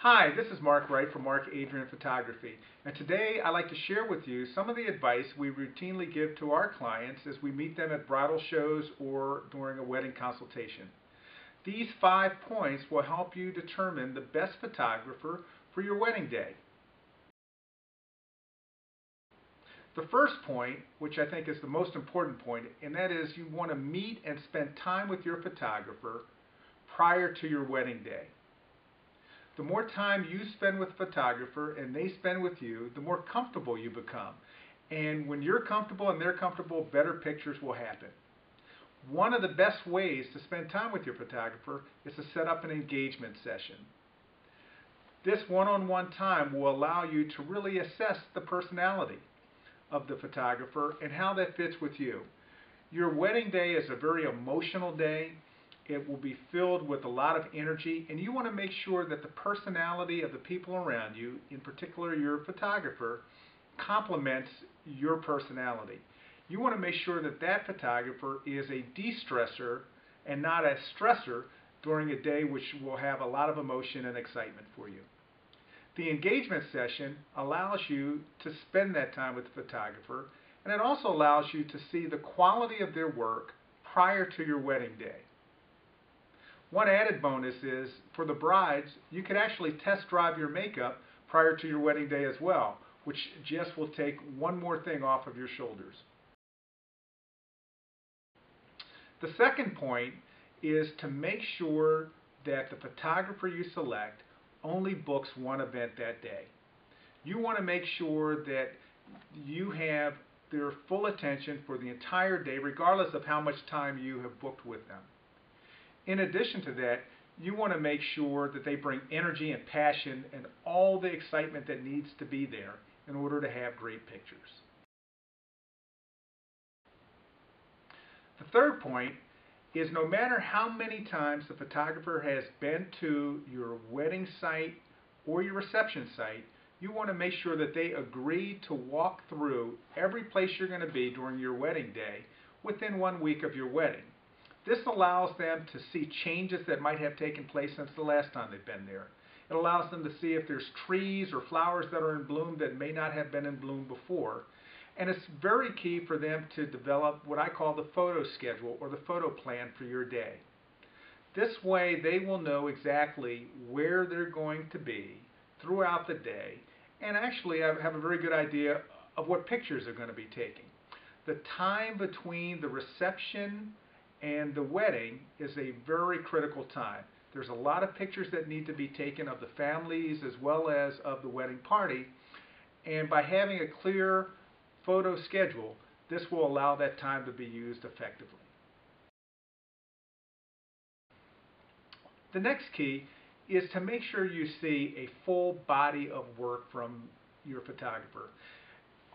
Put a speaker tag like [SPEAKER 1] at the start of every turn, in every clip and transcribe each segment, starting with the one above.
[SPEAKER 1] Hi, this is Mark Wright from Mark Adrian Photography, and today I'd like to share with you some of the advice we routinely give to our clients as we meet them at bridal shows or during a wedding consultation. These 5 points will help you determine the best photographer for your wedding day. The first point, which I think is the most important point, and that is you want to meet and spend time with your photographer prior to your wedding day. The more time you spend with the photographer and they spend with you, the more comfortable you become. And when you're comfortable and they're comfortable, better pictures will happen. One of the best ways to spend time with your photographer is to set up an engagement session. This one-on-one time will allow you to really assess the personality of the photographer and how that fits with you. Your wedding day is a very emotional day. It will be filled with a lot of energy, and you want to make sure that the personality of the people around you, in particular your photographer, complements your personality. You want to make sure that that photographer is a de-stressor and not a stressor during a day which will have a lot of emotion and excitement for you. The engagement session allows you to spend that time with the photographer, and it also allows you to see the quality of their work prior to your wedding day. One added bonus is, for the brides, you can actually test drive your makeup prior to your wedding day as well, which just will take one more thing off of your shoulders. The second point is to make sure that the photographer you select only books one event that day. You want to make sure that you have their full attention for the entire day, regardless of how much time you have booked with them. In addition to that, you want to make sure that they bring energy and passion and all the excitement that needs to be there in order to have great pictures. The third point is no matter how many times the photographer has been to your wedding site or your reception site, you want to make sure that they agree to walk through every place you're going to be during your wedding day within 1 week of your wedding. This allows them to see changes that might have taken place since the last time they've been there. It allows them to see if there's trees or flowers that are in bloom that may not have been in bloom before. And it's very key for them to develop what I call the photo schedule or the photo plan for your day. This way they will know exactly where they're going to be throughout the day and actually have a very good idea of what pictures they're going to be taking. The time between the reception and the wedding is a very critical time. There's a lot of pictures that need to be taken of the families as well as of the wedding party, and by having a clear photo schedule, this will allow that time to be used effectively. The next key is to make sure you see a full body of work from your photographer.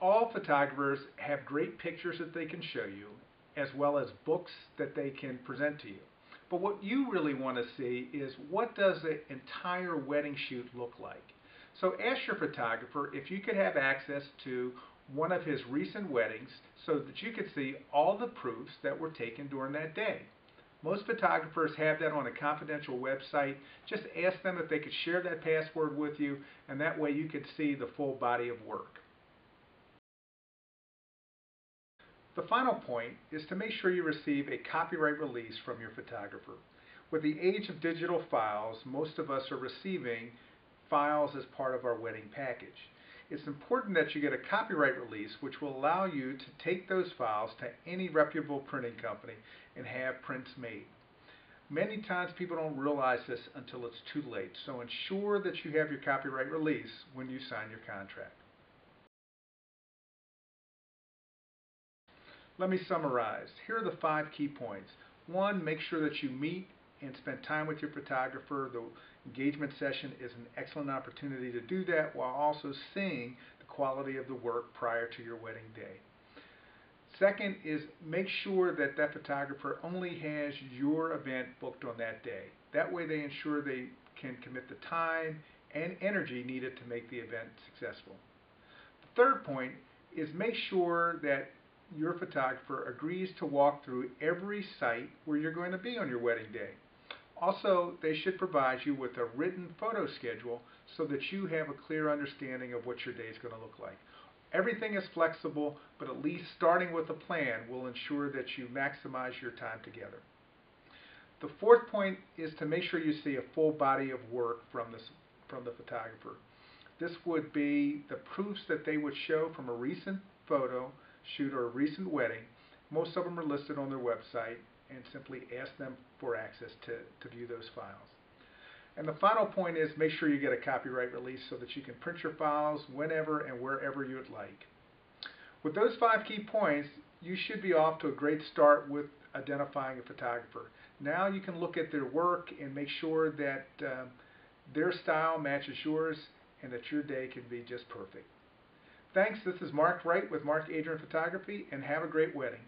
[SPEAKER 1] All photographers have great pictures that they can show you, as well as books that they can present to you. But what you really want to see is, what does the entire wedding shoot look like? So ask your photographer if you could have access to one of his recent weddings so that you could see all the proofs that were taken during that day. Most photographers have that on a confidential website. Just ask them if they could share that password with you, and that way you could see the full body of work. The final point is to make sure you receive a copyright release from your photographer. With the age of digital files, most of us are receiving files as part of our wedding package. It's important that you get a copyright release which will allow you to take those files to any reputable printing company and have prints made. Many times people don't realize this until it's too late, so ensure that you have your copyright release when you sign your contract. Let me summarize. Here are the 5 key points. 1, make sure that you meet and spend time with your photographer. The engagement session is an excellent opportunity to do that while also seeing the quality of the work prior to your wedding day. Second is make sure that that photographer only has your event booked on that day. That way they ensure they can commit the time and energy needed to make the event successful. The third point is make sure that your photographer agrees to walk through every site where you're going to be on your wedding day. Also, they should provide you with a written photo schedule so that you have a clear understanding of what your day is going to look like. Everything is flexible, but at least starting with a plan will ensure that you maximize your time together. The fourth point is to make sure you see a full body of work from the photographer. This would be the proofs that they would show from a recent photo shoot or a recent wedding. Most of them are listed on their website, and simply ask them for access to view those files. And the final point is make sure you get a copyright release so that you can print your files whenever and wherever you'd like. With those 5 key points, you should be off to a great start with identifying a photographer. Now you can look at their work and make sure that their style matches yours and that your day can be just perfect. Thanks. This is Mark Wright with Mark Adrian Photography, and have a great wedding.